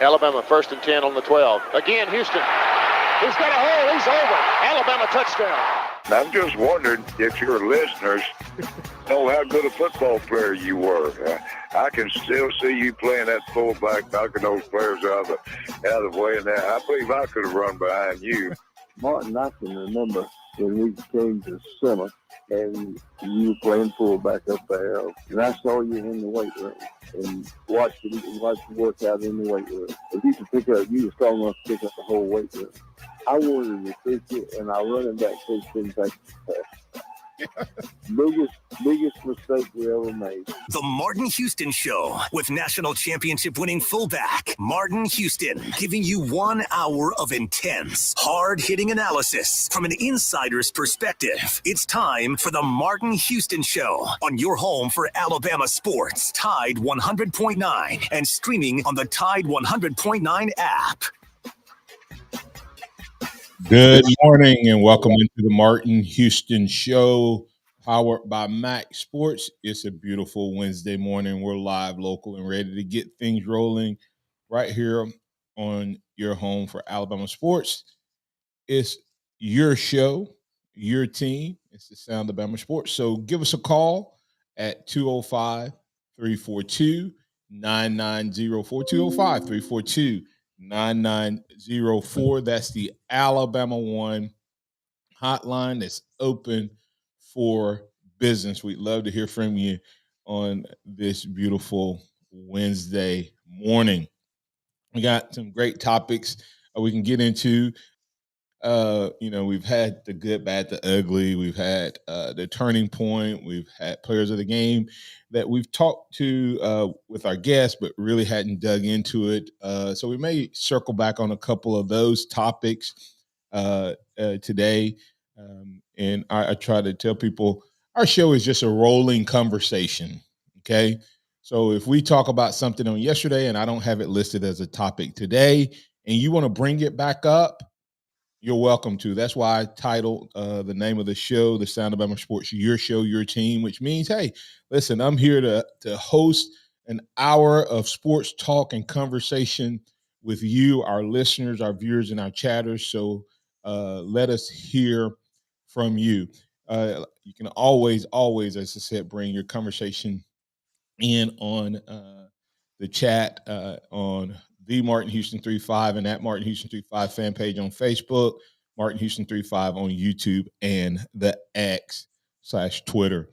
Alabama 1st and 10 on the 12. Again, Houston. He's got a hole. He's over. Alabama touchdown. I'm just wondering if your listeners know how good a football player you were. I can still see you playing that fullback, knocking those players out of the way. And I believe I could have run behind you. Martin, I can remember when we came to summer and you were playing fullback up there, and I saw you in the weight room and watched you work out in the weight room. If you were strong enough to pick up the whole weight room. I wanted to pick it, and our running back coach didn't take it. Biggest mistake we ever made. The Martin Houston Show with national championship winning fullback Martin Houston, giving you 1 hour of intense, hard-hitting analysis from an insider's perspective. It's time for the Martin Houston Show on your home for Alabama sports, Tide 100.9, and streaming on the Tide 100.9 app. Good morning and welcome into the Martin Houston Show, powered by MaXSports. It's a beautiful Wednesday morning. We're live, local, and ready to get things rolling right here on your home for Alabama sports. It's your show, your team. It's the Sound of Bama Sports. So give us a call at 205-342-9904, 205-342-9904. That's the Alabama One hotline that's open for business. We'd love to hear from you on this beautiful Wednesday morning. We got some great topics we can get into. We've had the good, bad, the ugly. We've had the turning point. We've had players of the game that we've talked to with our guests, but really hadn't dug into it. So we may circle back on a couple of those topics today. And I try to tell people our show is just a rolling conversation. Okay. So if we talk about something on yesterday and I don't have it listed as a topic today, and you want to bring it back up, you're welcome to. That's why I titled the name of the show, The Sound of Bama Sports, Your Show, Your Team, which means, hey, listen, I'm here to host an hour of sports talk and conversation with you, our listeners, our viewers, and our chatters. So let us hear from you. You can always, as I said, bring your conversation in on the chat on the Martin Houston 35 and at Martin Houston 35 fan page on Facebook, Martin Houston 35 on YouTube, and the X/Twitter.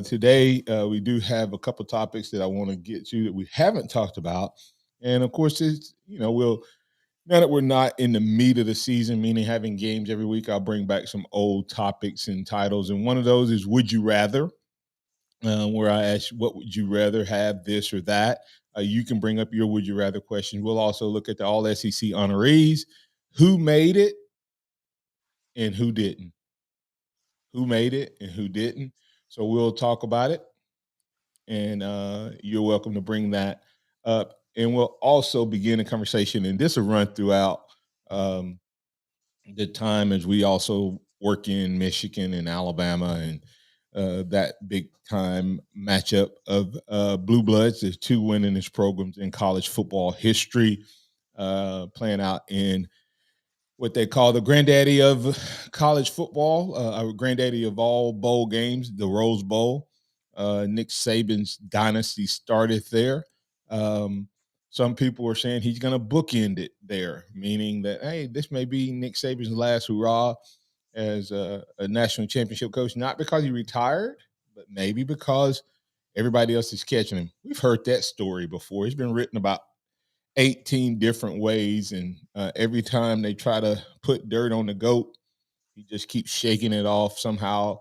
Today, we do have a couple topics that I want to get to that we haven't talked about. And of course, it's, now that we're not in the meat of the season, meaning having games every week, I'll bring back some old topics and titles. And one of those is Would You Rather? Where I ask, what would you rather have, this or that? You can bring up your would you rather question. We'll also look at the all SEC honorees, who made it and who didn't. Who made it and who didn't. So we'll talk about it. And you're welcome to bring that up. And we'll also begin a conversation, and this will run throughout the time as we also work in Michigan and Alabama and that big time matchup of Blue Bloods. There's two winningest programs in college football history playing out in what they call the granddaddy of college football, granddaddy of all bowl games, the Rose Bowl. Nick Saban's dynasty started there. Some people are saying he's going to bookend it there, meaning that, hey, this may be Nick Saban's last hurrah as a national championship coach, not because he retired, but maybe because everybody else is catching him. We've heard that story before. It's been written about 18 different ways, and every time they try to put dirt on the GOAT, he just keeps shaking it off, somehow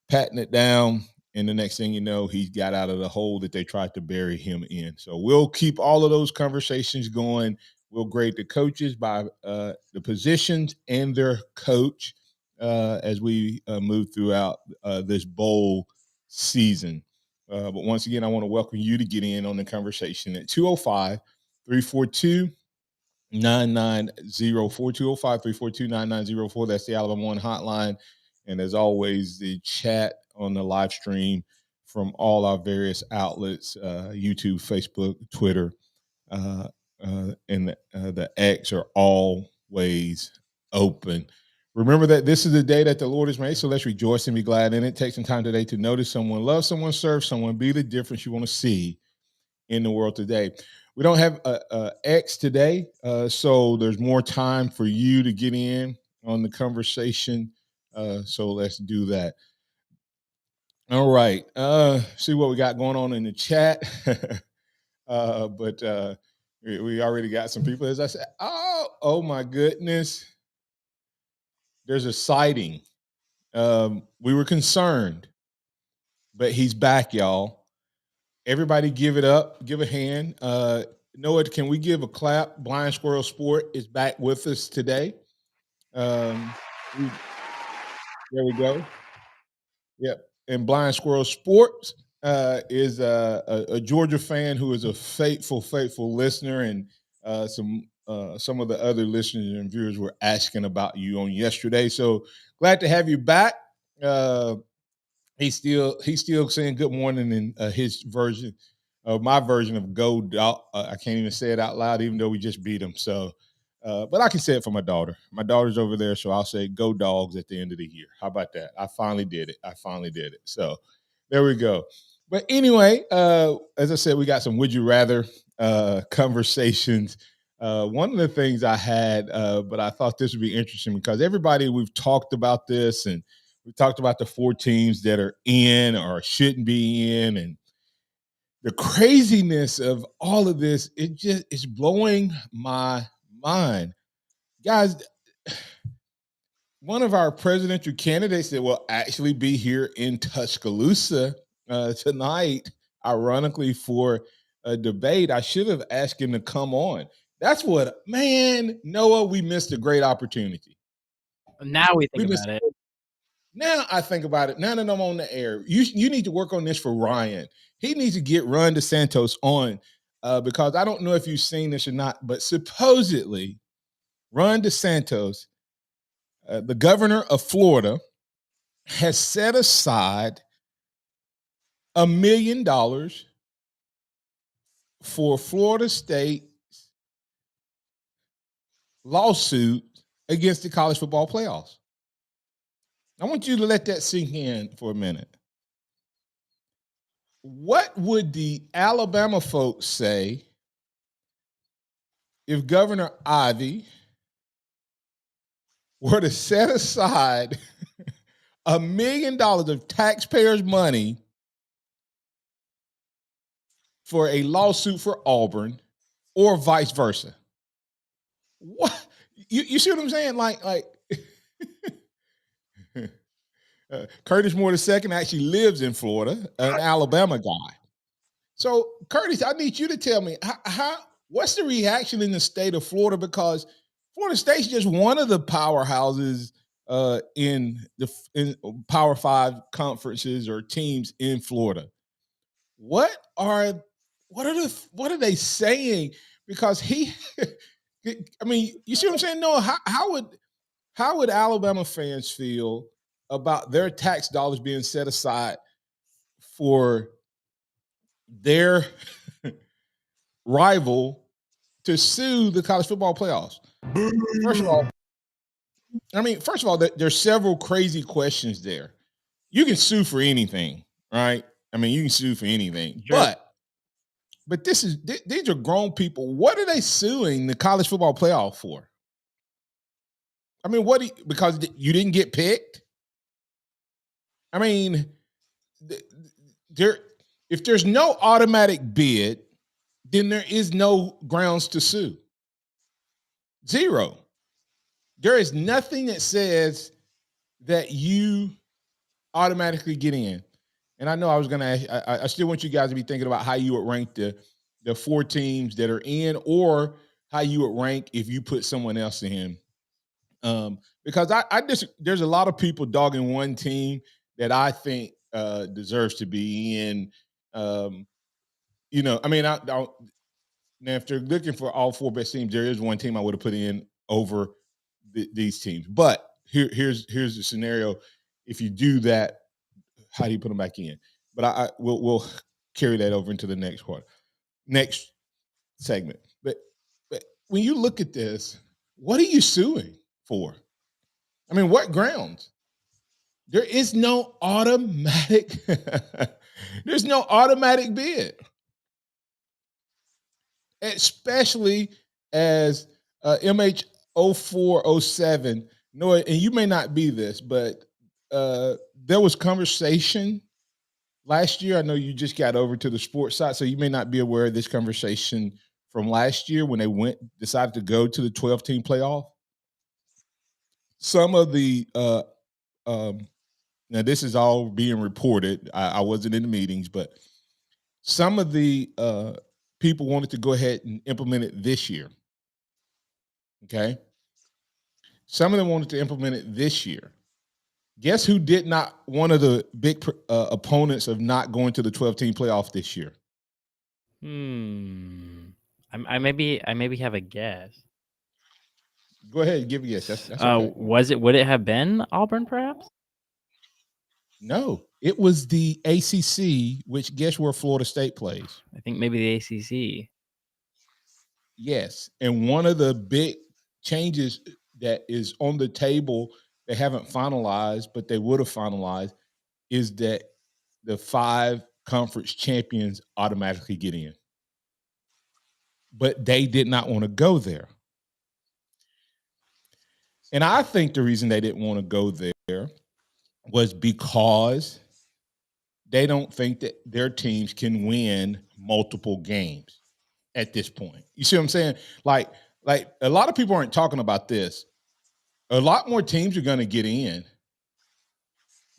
patting it down, and the next thing you know, he got out of the hole that they tried to bury him in. So we'll keep all of those conversations going. We'll grade the coaches by the positions and their coach as we move throughout this bowl season. But once again, I want to welcome you to get in on the conversation at 205-342-9904, 205-342-9904. That's the Alabama One hotline. And as always, the chat on the live stream from all our various outlets, YouTube, Facebook, Twitter, and the X are always open. Remember that this is the day that the Lord has made, so let's rejoice and be glad in it. Take some time today to notice someone, love someone, serve someone, be the difference you want to see in the world today. We don't have a X today, so there's more time for you to get in on the conversation. So let's do that. All right. See what we got going on in the chat. But we already got some people. As I said, oh my goodness. There's a sighting. We were concerned, but he's back, y'all. Everybody give it up. Give a hand. Noah, can we give a clap? Blind Squirrel Sport is back with us today. There we go. Yep. And Blind Squirrel Sports is a Georgia fan who is a faithful listener, and some of the other listeners and viewers were asking about you on yesterday. So glad to have you back. He's still saying good morning in his version, my version of go dog. I can't even say it out loud, even though we just beat him. So, but I can say it for my daughter. My daughter's over there, so I'll say go dogs at the end of the year. How about that? I finally did it. So there we go. But anyway, as I said, we got some would you rather conversations. One of the things I had, but I thought this would be interesting because we've talked about this, and we talked about the 4 teams that are in or shouldn't be in, and the craziness of all of this. It's blowing my mind, guys. One of our presidential candidates that will actually be here in Tuscaloosa tonight, ironically, for a debate. I should have asked him to come on. That's what, man, Noah, we missed a great opportunity. Now we think about it. Now I think about it. Now that I'm on the air, you need to work on this for Ryan. He needs to get Ron DeSantos on because I don't know if you've seen this or not, but supposedly Ron DeSantos, the governor of Florida, has set aside $1 million for Florida State's lawsuit against the college football playoffs. I want you to let that sink in for a minute. What would the Alabama folks say if Governor Ivey were to set aside $1 million of taxpayers' money for a lawsuit for Auburn, or vice versa? What you see what I'm saying? Like Curtis Moore II actually lives in Florida, an Alabama guy. So Curtis, I need you to tell me what's the reaction in the state of Florida, because Florida State's just one of the powerhouses in Power 5 conferences or teams in Florida. What are they saying? Because I mean, you see what I'm saying? No, how would Alabama fans feel about their tax dollars being set aside for their rival to sue the college football playoffs? First of all, there's several crazy questions there. You can sue for anything, right? I mean, you can sue for anything, Sure. but these are grown people. What are they suing the college football playoff for? I mean, because you didn't get picked? I mean, if there's no automatic bid, then there is no grounds to sue. Zero. There is nothing that says that you automatically get in. And I know I was going to ask, I still want you guys to be thinking about how you would rank the 4 teams that are in, or how you would rank if you put someone else in. Because there's a lot of people dogging one team that I think deserves to be in. I mean, now if they're looking for all 4 best teams, there is one team I would have put in over these teams. But here's the scenario. If you do that, how do you put them back in? But we'll carry that over into the next segment. But when you look at this, what are you suing for? I mean, what grounds? There is no automatic. There's no automatic bid, especially as MH 0407. Noah, and you may not be this, but there was conversation last year. I know you just got over to the sports side, so you may not be aware of this conversation from last year when they decided to go to the 12-team playoff. Some of the now this is all being reported. I wasn't in the meetings, but some of the people wanted to go ahead and implement it this year. Okay. Some of them wanted to implement it this year. Guess who did not, one of the big opponents of not going to the 12-team playoff this year? I maybe have a guess. Go ahead and give a guess. That's okay. Would it have been Auburn, perhaps? No, it was the ACC, which guess where Florida State plays? I think maybe the ACC. Yes, and one of the big changes that is on the table, they haven't finalized, but they would have finalized, is that the 5 conference champions automatically get in. But they did not want to go there. And I think the reason they didn't want to go there was because they don't think that their teams can win multiple games at this point. You see what I'm saying? Like a lot of people aren't talking about this. A lot more teams are going to get in.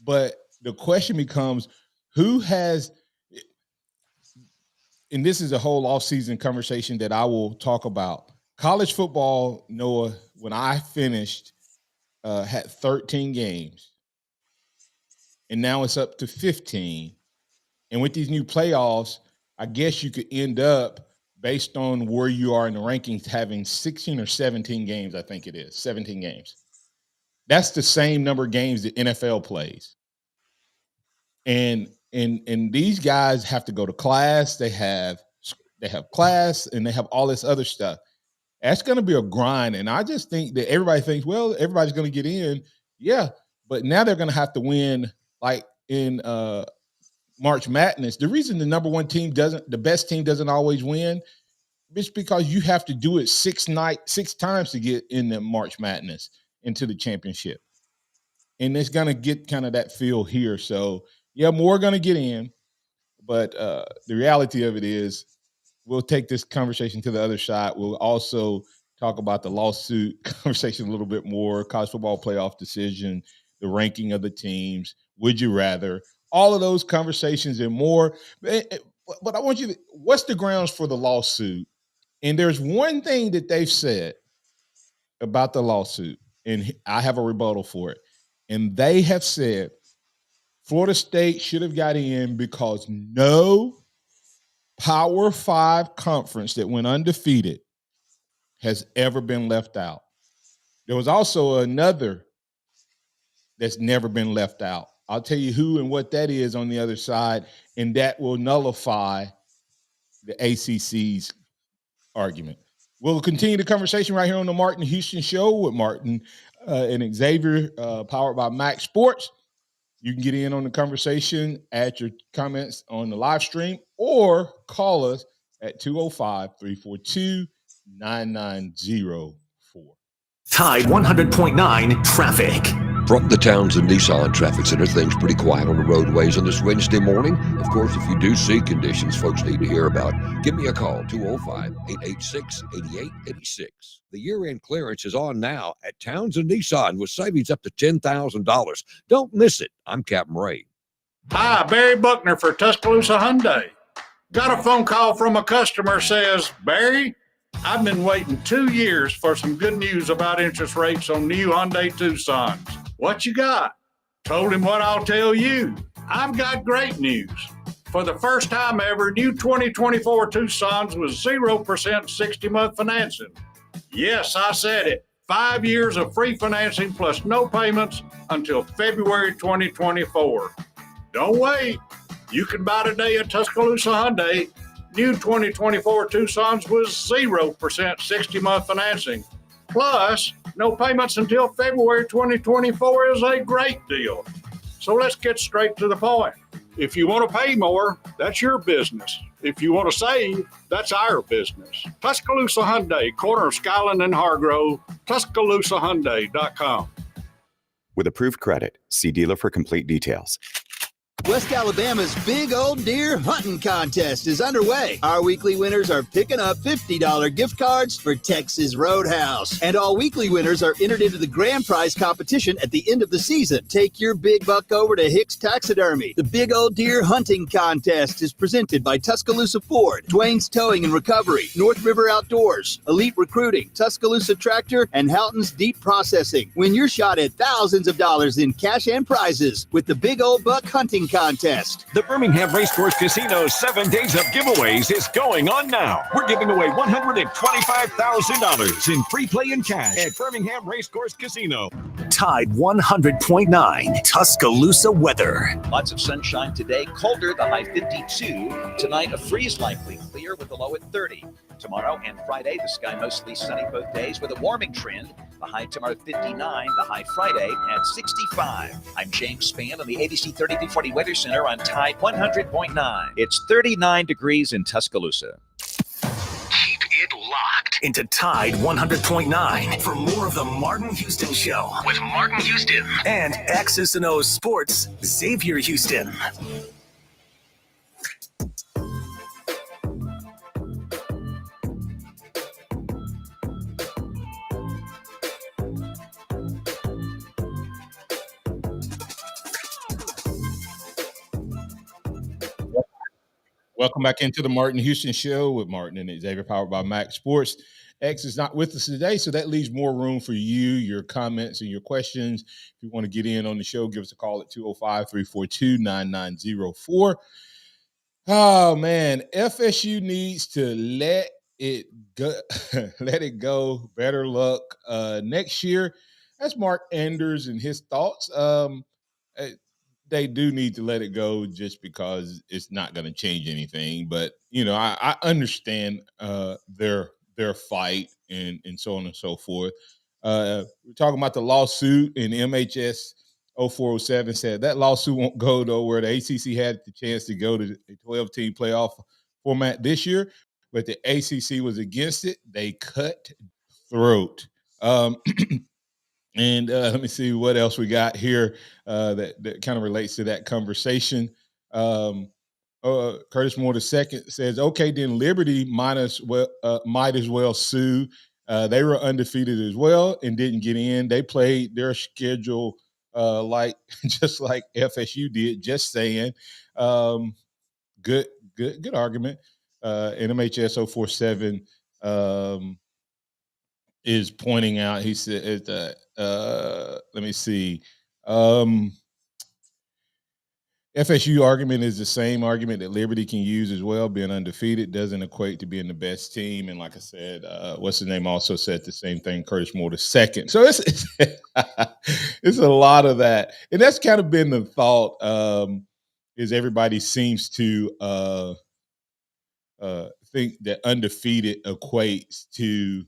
But the question becomes, who has, and this is a whole offseason conversation that I will talk about. College football, Noah, when I finished, had 13 games. And now it's up to 15. And with these new playoffs, I guess you could end up, based on where you are in the rankings, having 16 or 17 games, I think it is, 17 games. That's the same number of games the NFL plays. And these guys have to go to class. They have class, and they have all this other stuff. That's going to be a grind. And I just think that everybody thinks, well, everybody's going to get in. Yeah, but now they're going to have to win, like in March Madness. The reason the number one team the best team doesn't always win, it's because you have to do it 6 times to get in the March Madness into the championship. And it's going to get kind of that feel here. So, yeah, more are going to get in. But the reality of it is, we'll take this conversation to the other side. We'll also talk about the lawsuit conversation a little bit more, college football playoff decision, the ranking of the teams, would you rather, all of those conversations and more. But I want you to, what's the grounds for the lawsuit? And there's one thing that they've said about the lawsuit, and I have a rebuttal for it. And they have said Florida State should have got in because no Power 5 conference that went undefeated has ever been left out. There was also another that's never been left out. I'll tell you who and what that is on the other side, and that will nullify the ACC's argument. We'll continue the conversation right here on the Martin Houston Show with Martin and Xavier, powered by MaXSports. You can get in on the conversation, add your comments on the live stream, or call us at 205-342-9904. Tide 100.9 traffic. From the Townsend Nissan Traffic Center, things pretty quiet on the roadways on this Wednesday morning. Of course, if you do see conditions folks need to hear about, give me a call, 205-886-8886. The year-end clearance is on now at Townsend Nissan with savings up to $10,000. Don't miss it. I'm Captain Ray. Hi, Barry Buckner for Tuscaloosa Hyundai. Got a phone call from a customer says, Barry, I've been waiting 2 years for some good news about interest rates on new Hyundai Tucsons. What you got? Told him what I'll tell you. I've got great news. For the first time ever, new 2024 Tucsons with 0% 60-month financing. Yes, I said it. 5 years of free financing plus no payments until February 2024. Don't wait. You can buy today at Tuscaloosa Hyundai. New 2024 Tucson's was 0% 60-month financing. Plus, no payments until February 2024 is a great deal. So let's get straight to the point. If you want to pay more, that's your business. If you want to save, that's our business. Tuscaloosa Hyundai, corner of Skyland and Hargrove, TuscaloosaHyundai.com. With approved credit, see dealer for complete details. West Alabama's Big Old Deer Hunting Contest is underway. Our weekly winners are picking up $50 gift cards for Texas Roadhouse. And all weekly winners are entered into the grand prize competition at the end of the season. Take your big buck over to Hicks Taxidermy. The Big Old Deer Hunting Contest is presented by Tuscaloosa Ford, Dwayne's Towing and Recovery, North River Outdoors, Elite Recruiting, Tuscaloosa Tractor, and Houghton's Deep Processing. Win your shot at thousands of dollars in cash and prizes with the Big Old Buck Hunting Contest. The Birmingham Racecourse Casino's 7 days of giveaways is going on now. We're giving away $125,000 in free play and cash at Birmingham Racecourse Casino. Tide 100.9 Tuscaloosa weather. Lots of sunshine today, colder, the high 52. Tonight, a freeze likely, clear with the low at 30. Tomorrow and Friday, the sky mostly sunny both days with a warming trend. The high tomorrow 59, the high Friday at 65. I'm James Spann on the ABC 3340 Weather Center on Tide 100.9. It's 39 degrees in Tuscaloosa. Keep it locked into Tide 100.9 for more of the Martin Houston Show with Martin Houston and X's and O's Sports, Xavier Houston. Welcome back into the Martin Houston Show with Martin and Xavier, powered by MaXSports. X is not with us today, so that leaves more room for you, your comments, and your questions. If you want to get in on the show, give us a call at 205-342-9904. Oh, man, FSU needs to let it go. Let it go. Better luck next year. That's Mark Anders and his thoughts. They do need to let it go just because it's not going to change anything. But, you know, I understand their fight and so on and so forth. We're talking about the lawsuit, and MHS 0407 said that lawsuit won't go nowhere. The ACC had the chance to go to the 12-team playoff format this year, but the ACC was against it. They cut throat. And let me see what else we got here that kind of relates to that conversation. Curtis Moore II says, okay, then Liberty might as well sue. They were undefeated as well and didn't get in. They played their schedule just like FSU did. Just saying. Good argument. NMHS 047 is pointing out, he said that let me see. FSU argument is the same argument that Liberty can use as well. Being undefeated doesn't equate to being the best team. And like I said, what's his name also said the same thing, Curtis Moore II. So it's it's a lot of that. And that's kind of been the thought, is everybody seems to think that undefeated equates to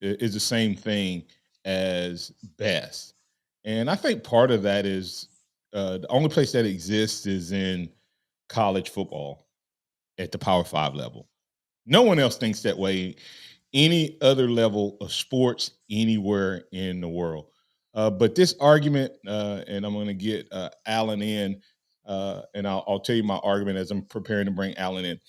is the same thing as best. And I think part of that is the only place that exists is in college football at the Power 5 level. No one else thinks that way any other level of sports anywhere in the world. But this argument, and I'm going to get Alan in, and I'll tell you my argument as I'm preparing to bring Alan in.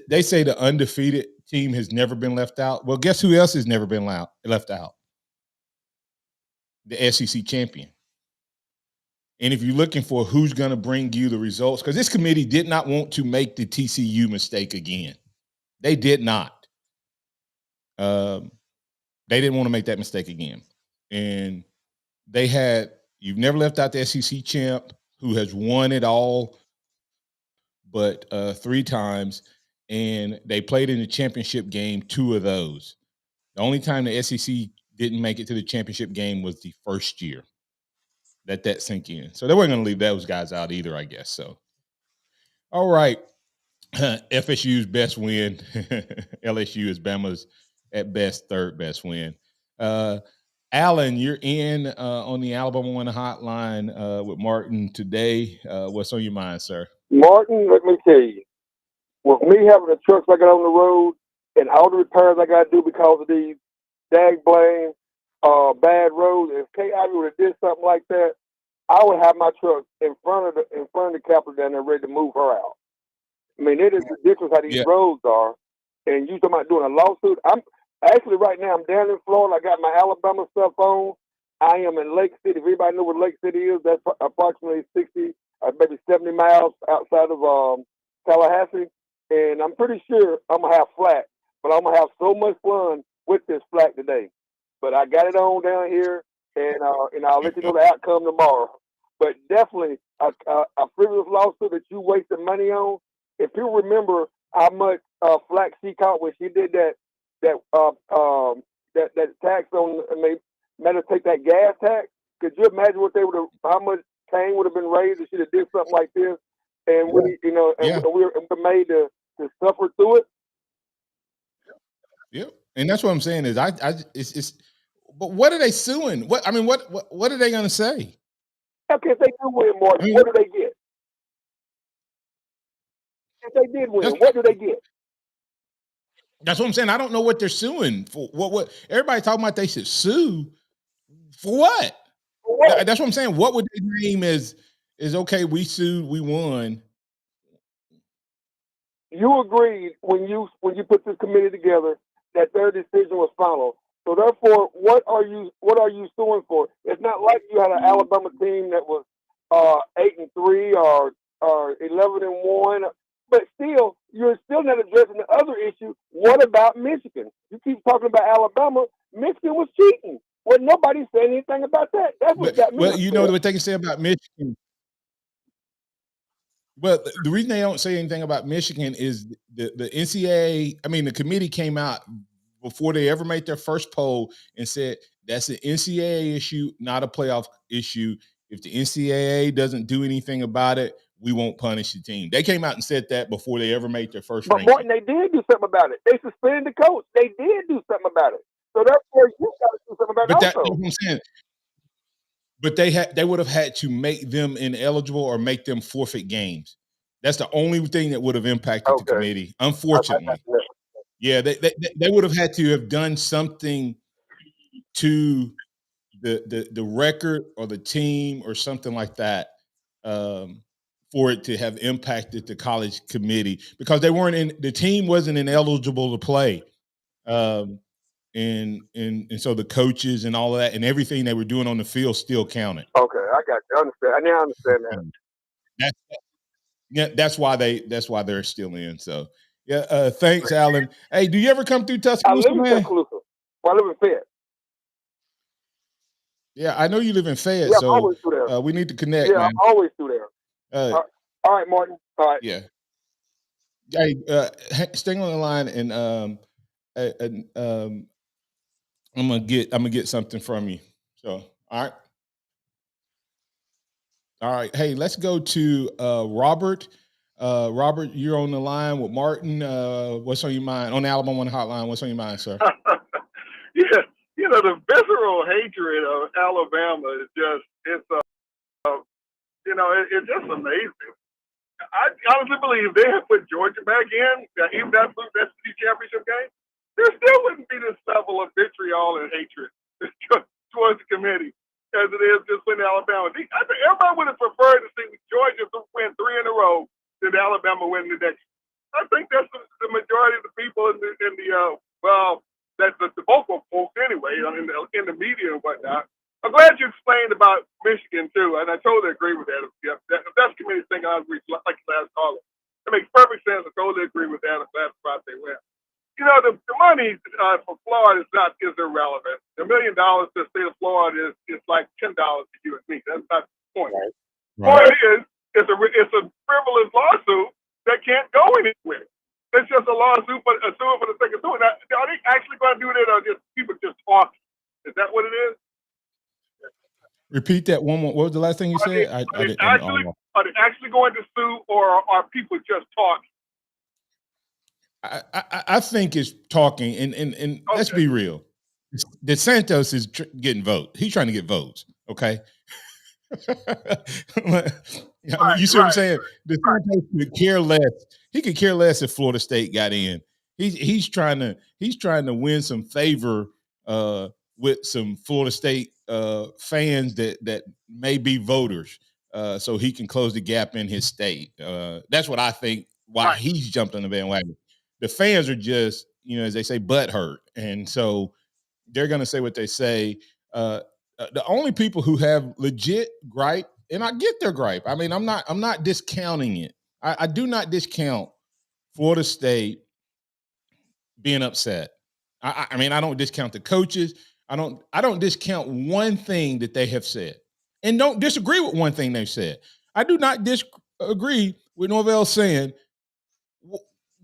They say the undefeated team has never been left out. Well, guess who else has never been left out? The SEC champion. And if you're looking for who's going to bring you the results, because this committee did not want to make the TCU mistake again. They did not. They didn't want to make that mistake again. And you've never left out the SEC champ who has won it all but 3 times, and they played in the championship game 2 of those. The only time the SEC didn't make it to the championship game was the first year. Let that sink in. So they weren't going to leave those guys out either, I guess. So, All right. FSU's best win. LSU is Bama's at best third best win. Alan, you're in on the Alabama One hotline with Martin today. What's on your mind, sir? Martin, let me tell you, with me having the trucks I got on the road and all the repairs I got to do because of these dag blame bad roads, if Kay Ivy would have did something like that, I would have my truck in front of the Capitol down there ready to move her out. I mean, it is ridiculous how these roads are. And you talking about doing a lawsuit? I'm actually right now. I'm down in Florida. I got my Alabama stuff on. I am in Lake City. If everybody knows what Lake City is, that's approximately 60, maybe 70 miles outside of Tallahassee. And I'm pretty sure I'm gonna have flat, but I'm gonna have so much fun with this flat today. But I got it on down here, and I'll let you know the outcome tomorrow. But definitely a frivolous lawsuit that you wasted money on. If you remember how much flack she caught when she did that tax on, they made her take that gas tax. Could you imagine how much cane would have been raised if she'd have did something like this? And we were made to suffer through it. Yeah, and that's what I'm saying is it's. But what are they suing? What are they going to say? Okay, if they do win, Martin, what do they get? If they did win, what do they get? That's what I'm saying. I don't know what they're suing for. What everybody talking about? They should sue for what? For what? That's what I'm saying. What would they name is okay? We sued, we won. You agreed when you put this committee together that their decision was final. So therefore, what are you suing for? It's not like you had an Alabama team that was 8-3 or 11-1, but still, you're still not addressing the other issue. What about Michigan? You keep talking about Alabama. Michigan was cheating. Well, nobody said anything about that. That's what got me. Well, you know what they can say about Michigan. Well, the reason they don't say anything about Michigan is the NCAA. I mean, the committee came out before they ever made their first poll and said that's an NCAA issue, not a playoff issue. If the NCAA doesn't do anything about it, we won't punish the team. They came out and said that before they ever made their first ranking. But Martin, they did do something about it. They suspended the coach. They did do something about it. So therefore, you got to do something about it also. That's what I'm saying. But they would have had to make them ineligible or make them forfeit games. That's the only thing that would have impacted the committee. Unfortunately, yeah, they would have had to have done something to the record or the team or something like that for it to have impacted the college committee because the team wasn't ineligible to play. And so the coaches and all of that and everything they were doing on the field still counted. Okay, I got you. I understand. I now understand that. That's why they're still in. So yeah, thanks, Alan. Hey, do you ever come through Tuscaloosa? I live in Tuscaloosa. Well, I live in Fayette. Yeah, I know you live in Fayette, yeah, so I'm always through there. We need to connect. Yeah, man. I'm always through there. All right, Martin. All right. Yeah. Hey, stay on the line, and I'm gonna get something from you. So, all right. Hey, let's go to Robert. Robert, you're on the line with Martin. What's on your mind on the Alabama One hotline? What's on your mind, sir? Yeah, the visceral hatred of Alabama is it's just amazing. I honestly believe they have put Georgia back in, even that SEC championship game, there still wouldn't be this level of vitriol and hatred towards the committee as it is just with Alabama. I think everybody would have preferred to see Georgia win 3 in a row than Alabama win the next. I think that's the majority of the people in that's the vocal folks anyway, in the media and whatnot. I'm glad you explained about Michigan too, and I totally agree with that. If that's the committee thing I was like last caller. It makes perfect sense. I totally agree with that. I'm glad they win. The money for Florida is irrelevant. $1 million to the state of Florida is like $10 to you and me. That's not the point. Right. Point is, it's a frivolous lawsuit that can't go anywhere. It's just a lawsuit for the sake of doing that. Are they actually going to do that, or just people just talking? Is that what it is? Repeat that one more. What was the last thing you said? Are they actually going to sue, or are people just I think is talking, and let's be real. DeSantis is getting votes. He's trying to get votes. Okay. You see what I'm saying? DeSantis could care less. He could care less if Florida State got in. He's trying to win some favor with some Florida State fans that may be voters, so he can close the gap in his state. That's what I think. Why he's jumped on the bandwagon. The fans are just, as they say, butthurt, and so they're going to say what they say. The only people who have legit gripe, and I get their gripe. I mean, I'm not discounting it. I do not discount Florida State being upset. I mean, I don't discount the coaches. I don't discount one thing that they have said, and don't disagree with one thing they've said. I do not disagree with Norvell saying,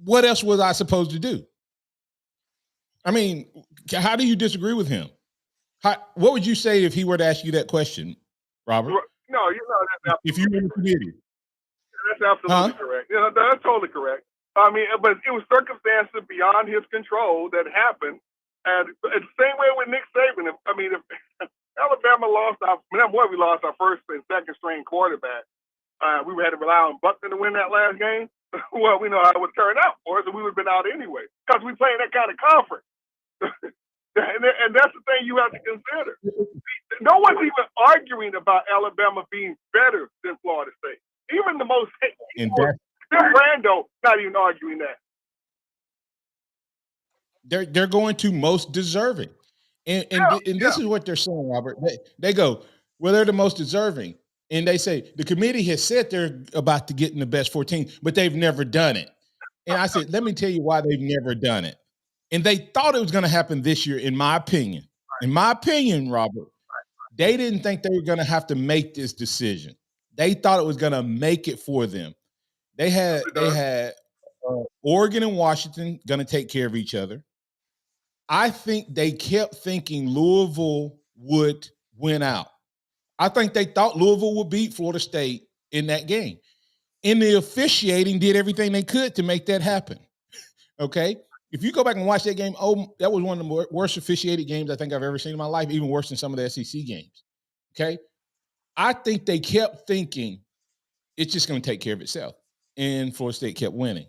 what else was I supposed to do? I mean, how do you disagree with him? What would you say if he were to ask you that question, Robert? No, that's if you were in the committee. That's absolutely correct. That's totally correct. I mean, but it was circumstances beyond his control that happened. And it's the same way with Nick Saban. I mean, if Alabama lost we lost our first and second string quarterback. We had to rely on Buckner to win that last game. Well, we know how it would turn out for us, and we would have been out anyway because we play in that kind of conference. And that's the thing you have to consider. No one's even arguing about Alabama being better than Florida State. Even the most Brando not even arguing that. They're going to most deserving, and this is what they're saying, Robert. They go, well, they're the most deserving, and they say the committee has said they're about to get in the best 14, but they've never done it. And I said, let me tell you why they've never done it. And they thought it was going to happen this year, in my opinion. In my opinion, Robert, they didn't think they were going to have to make this decision. They thought it was going to make it for them. They had Oregon and Washington going to take care of each other. I think they kept thinking Louisville would win out. I think they thought Louisville would beat Florida State in that game. And the officiating did everything they could to make that happen. Okay? If you go back and watch that game, that was one of the worst officiated games I think I've ever seen in my life, even worse than some of the SEC games. Okay? I think they kept thinking it's just going to take care of itself. And Florida State kept winning.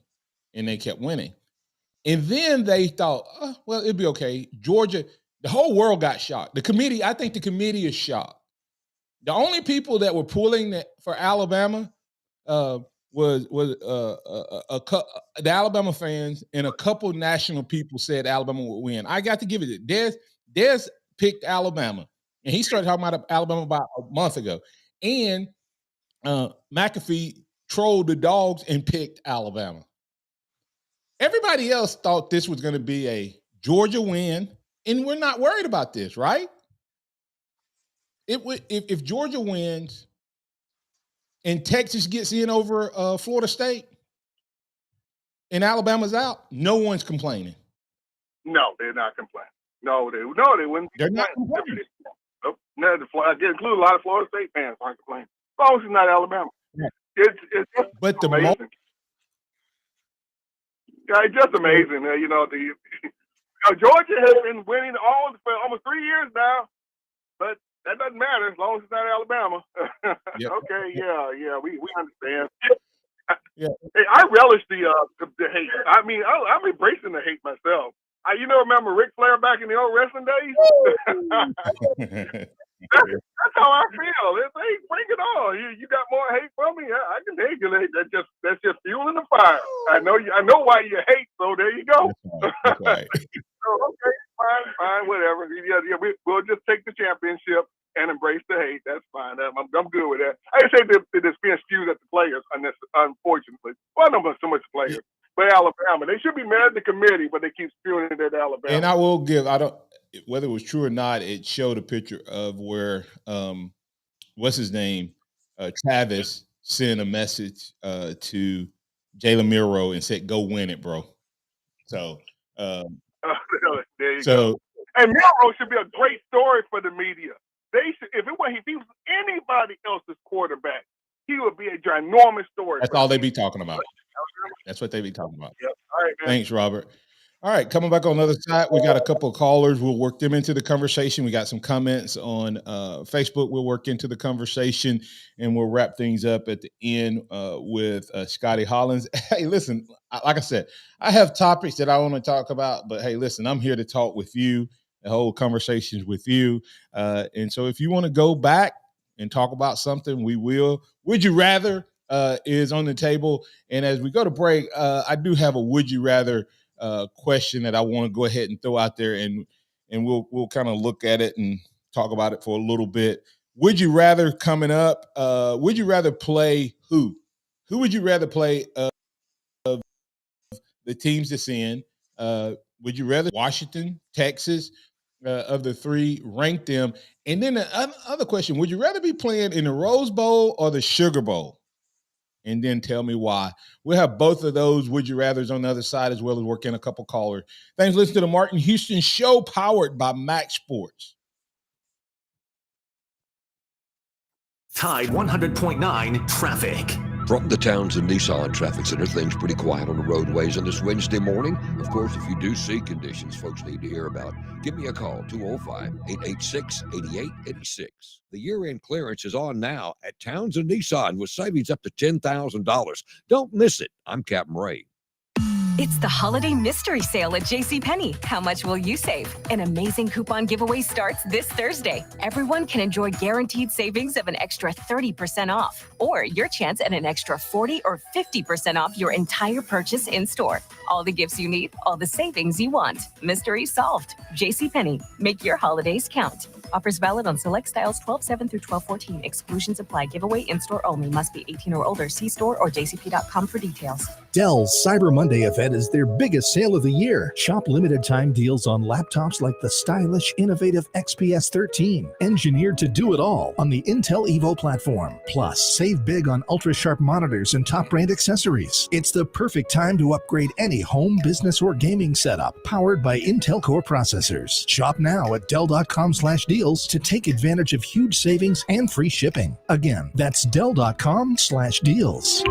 And they kept winning. And then they thought, well, it'd be okay. Georgia, the whole world got shocked. I think the committee is shocked. The only people that were pulling for Alabama was the Alabama fans, and a couple national people said Alabama would win. I got to give it to Des picked Alabama, and he started talking about Alabama about a month ago. And McAfee trolled the dogs and picked Alabama. Everybody else thought this was going to be a Georgia win, and we're not worried about this, right? If Georgia wins and Texas gets in over Florida State and Alabama's out, no one's complaining. No, they're not complaining. No, they wouldn't. They're not complaining. Nope. No, include a lot of Florida State fans aren't complaining. As long as it's not Alabama. Yeah. It's but the amazing. It's just amazing. Georgia has been winning for almost 3 years now, but that doesn't matter as long as it's not Alabama. Yep. Okay, yeah, we understand. Yeah. Hey, I relish the hate. I mean, I'm embracing the hate myself. Remember Ric Flair back in the old wrestling days? That's how I feel. Hey, bring it on. You got more hate from me? I can take it. That's just fueling the fire. I know why you hate. So there you go. That's right. So, okay, fine, whatever. Yeah, we'll just take the championship and embrace the hate. That's fine. I'm good with that. I say that it's being skewed at the players, unfortunately. Well, not so much players, but Alabama. They should be mad at the committee, but they keep spewing it at Alabama. And I will give, whether it was true or not, it showed a picture of where, what's his name? Travis sent a message to Jalen Milroe and said, "Go win it, bro." So, there you go. And Milroe should be a great story for the media. If he was anybody else's quarterback, he would be a ginormous story. That's all they be talking about. That's what they be talking about. Yep. All right, Thanks, Robert. All right, coming back on the other side, we got a couple of callers. We'll work them into the conversation. We got some comments on Facebook. We'll work into the conversation, and we'll wrap things up at the end with Scotty Hollins. Hey, listen, like I said, I have topics that I want to talk about, but hey, listen, I'm here to talk with you, the whole conversations with you. And so if you want to go back and talk about something, we will. Would you rather is on the table. And as we go to break, I do have a would you rather question that I want to go ahead and throw out there, and we'll kind of look at it and talk about it for a little bit. Would you rather coming up? Would you rather play who? Who would you rather play of the teams that's in? Would you rather Washington, Texas, of the three? Rank them, and then the other question: would you rather be playing in the Rose Bowl or the Sugar Bowl? And then tell me why. We'll have both of those would you rathers on the other side, as well as work in a couple callers. Thanks for listening to the Martin Houston Show, powered by MaXSports. Tide 100.9 traffic. From the Townsend Nissan Traffic Center, things pretty quiet on the roadways on this Wednesday morning. Of course, if you do see conditions folks need to hear about, give me a call, 205-886-8886. The year-end clearance is on now at Townsend Nissan with savings up to $10,000. Don't miss it. I'm Captain Ray. It's the holiday mystery sale at JCPenney. How much will you save? An amazing coupon giveaway starts this Thursday. Everyone can enjoy guaranteed savings of an extra 30% off, or your chance at an extra 40 or 50% off your entire purchase in store. All the gifts you need, all the savings you want. Mystery solved. JCPenney. Make your holidays count. Offers valid on select styles 12/7 through 12/14. Exclusions apply. Giveaway in-store only. Must be 18 or older. See store or jcp.com for details. Dell's Cyber Monday event is their biggest sale of the year. Shop limited time deals on laptops like the stylish, innovative XPS 13, engineered to do it all on the Intel Evo platform. Plus, save big on ultra-sharp monitors and top brand accessories. It's the perfect time to upgrade any home, business, or gaming setup powered by Intel Core processors. Shop now at Dell.com/deals to take advantage of huge savings and free shipping. Again, that's Dell.com/deals.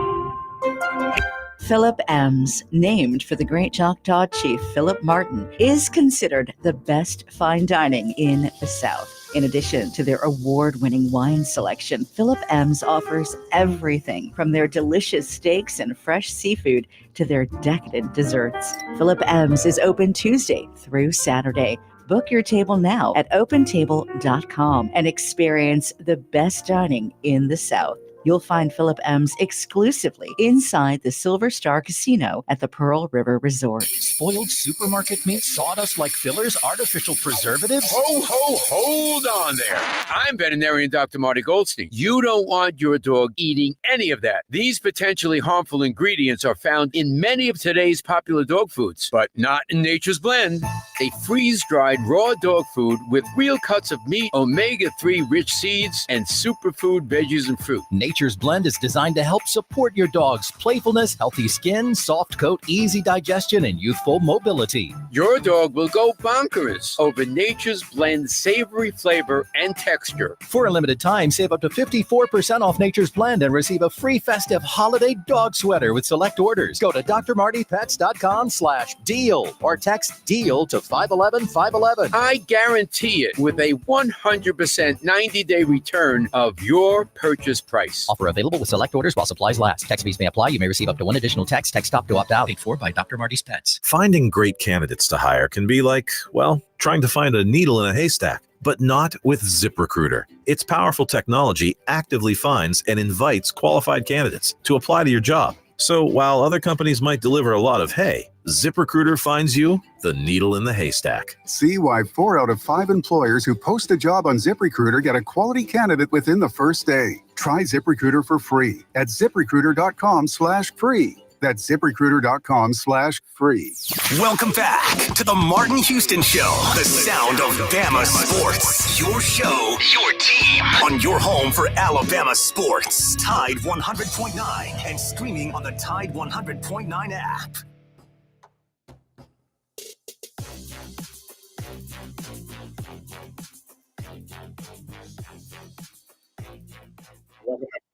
Philip Ems, named for the great Choctaw chief Philip Martin, is considered the best fine dining in the South. In addition to their award-winning wine selection, Philip Ems offers everything from their delicious steaks and fresh seafood to their decadent desserts. Philip Ems is open Tuesday through Saturday. Book your table now at opentable.com and experience the best dining in the South. You'll find Philip Ems exclusively inside the Silver Star Casino at the Pearl River Resort. Spoiled supermarket meat sawdust like fillers, artificial preservatives? Hold on there. I'm veterinarian Dr. Marty Goldstein. You don't want your dog eating any of that. These potentially harmful ingredients are found in many of today's popular dog foods, but not in Nature's Blend, a freeze-dried raw dog food with real cuts of meat, omega-3 rich seeds, and superfood veggies and fruit. Nature's Blend is designed to help support your dog's playfulness, healthy skin, soft coat, easy digestion, and youthful mobility. Your dog will go bonkers over Nature's Blend savory flavor and texture. For a limited time, save up to 54% off Nature's Blend and receive a free festive holiday dog sweater with select orders. Go to drmartypets.com/deal or text DEAL to 511-511. I guarantee it with a 100% 90-day return of your purchase price. Offer available with select orders while supplies last. Text fees may apply. You may receive up to one additional text. Text stop to opt out. Paid for by Dr. Marty's Pets. Finding great candidates to hire can be like, well, trying to find a needle in a haystack, but not with ZipRecruiter. Its powerful technology actively finds and invites qualified candidates to apply to your job. So while other companies might deliver a lot of hay, ZipRecruiter finds you the needle in the haystack. See why 4 out of 5 employers who post a job on ZipRecruiter get a quality candidate within the first day. Try ZipRecruiter for free at ZipRecruiter.com/free. That's ZipRecruiter.com/free. Welcome back to the Martin Houston Show, the sound of Bama sports. Your show, your team, on your home for Alabama sports. Tide 100.9 and streaming on the Tide 100.9 app.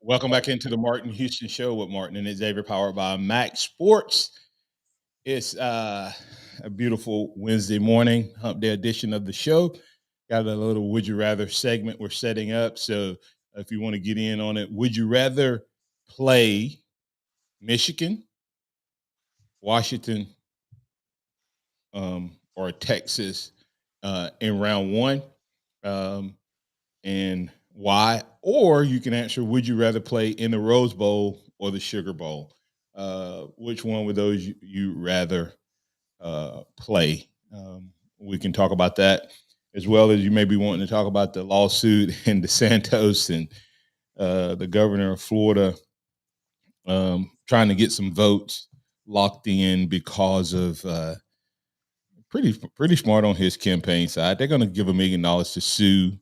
Welcome back into the Martin Houston Show with Martin and Xavier, powered by MaXSports. It's a beautiful Wednesday morning, hump day edition of the show. Got a little Would You Rather segment we're setting up. So if you want to get in on it, would you rather play Michigan, Washington, or Texas in round one? And why? Or you can answer, would you rather play in the Rose Bowl or the Sugar Bowl? Which one would those you rather play? We can talk about that, as well as you may be wanting to talk about the lawsuit in DeSantis and the governor of Florida trying to get some votes locked in because of pretty smart on his campaign side. They're going to give $1 million to sue,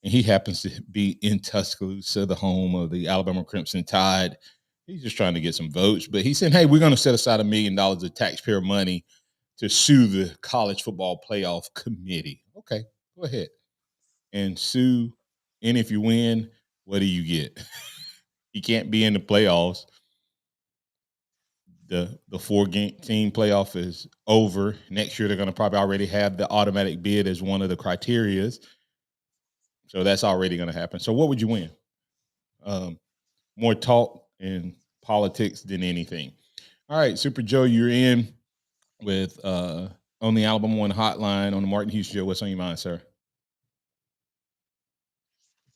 and he happens to be in Tuscaloosa, the home of the Alabama Crimson Tide. He's just trying to get some votes, but he said, "Hey, we're going to set aside $1 million of taxpayer money to sue the College Football Playoff Committee." Okay, go ahead and sue, and if you win, what do you get? You can't be in the playoffs. The 4-team playoff is over. Next year, they're going to probably already have the automatic bid as one of the criterias. So that's already going to happen. So what would you win? More talk in politics than anything. All right, Super Joe, you're in with on the Alabama One hotline on the Martin Houston Show. What's on your mind, sir?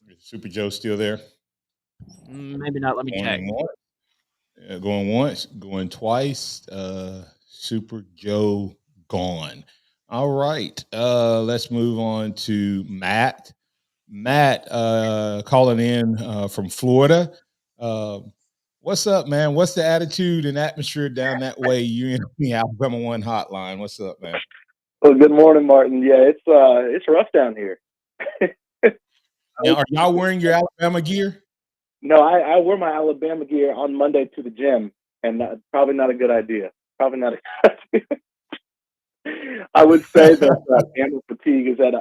Is Super Joe still there? Maybe not. Let me check. Going once, going twice. Super Joe gone. All right. Let's move on to Matt. Matt calling in from Florida. What's up, man? What's the attitude and atmosphere down that way? You in the Alabama One hotline. What's up, man? Well, good morning, Martin. Yeah, it's rough down here. Now, are y'all wearing your Alabama gear? No, I wear my Alabama gear on Monday to the gym, and probably not a good idea. Probably not a good idea. I would say that Bama fatigue is at